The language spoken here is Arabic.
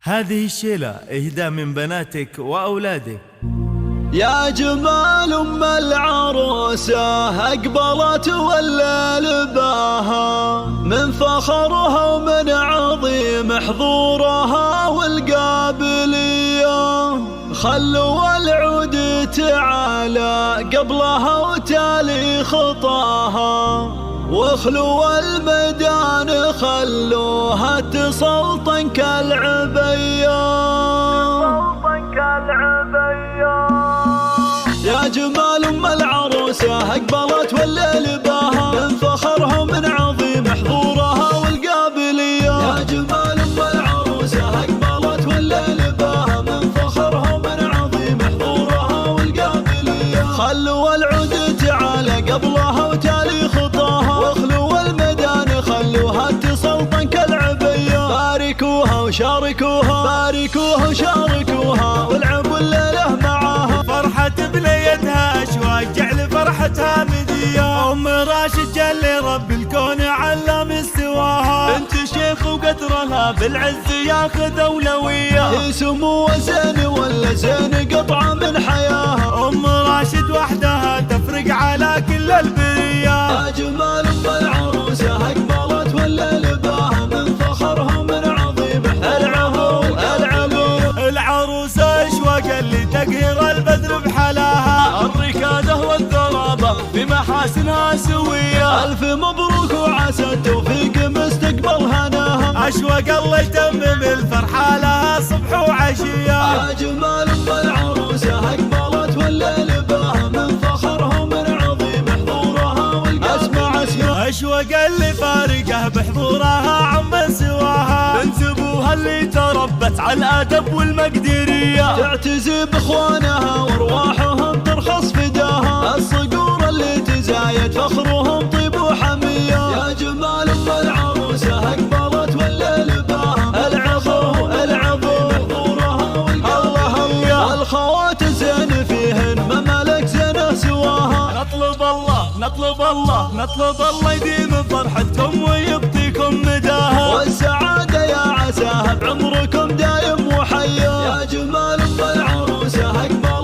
هذه الشيلة إهداء من بناتك وأولادك. يا جمال أم العروسة أقبلت والليل باها، من فخرها ومن عظيم حضورها والقابلية. خلوا العود تعالى قبلها وتالي خطاها، واخلوا الميدان خلوها تسلطن كالعبية. يا جمال أم العروسة أقبلت والليل باها، من فخرها ومن عظيم حضورها والقابلية. يا جمال أم العروسة أقبلت والليل باها، من فخرها ومن عظيم حضورها والقابلية. خلوا العود تعالى قبلها وتالي خطاها، واخلوا الميدان خلوها تسلطن كالعبية. باركوها وشاركوها، باركوها وشاركوها، والعبوا الليلة معاها. فرحة بليدها أشواق جعل فرحتها مدية. أم راشد جل رب الكون علم استواها، بنت شيخ وقدرها بالعز ياخذ أولوية. هي سمو زين ولا زين قطعة من حياها، أم راشد وحدها تفرق على كل البرية. يا جمال أم العروسة أقبلت والليل باها، من فخرها ومن عظيم العبو العروسة أشواق اللي تقهر البدر بحلاها، الركادة والذرابة بمحاسنها سوية. ألف مبروك وعسى التوفيق مستقبل هناها، أشواق الله يتمم الفرحة لها صبح وعشية. يا جمال أم العروسة أقبلت والليل باها، من فخرها ومن عظيم حضورها والقابلية. اسمع أشواق اللي فارقه بحضورها عمن سواها، بنت أبوها اللي تربت على الأدب والمقدرية. تعتزي بإخوانها وارواحهم ترخص فداها، الصقور اللي تزايد فخرهم طيب وحمية. يا جمال أم العروسة أقبلت والليل باها، العبو حضورها والقابلية. والخوات زين فيهن ممالك زينه سواها، نطلب الله يديم فرحتكم ويبقيكم مداها، والسعادة يا عساها بعمركم دايم وحيا. يا جمال أم العروسة أقبلت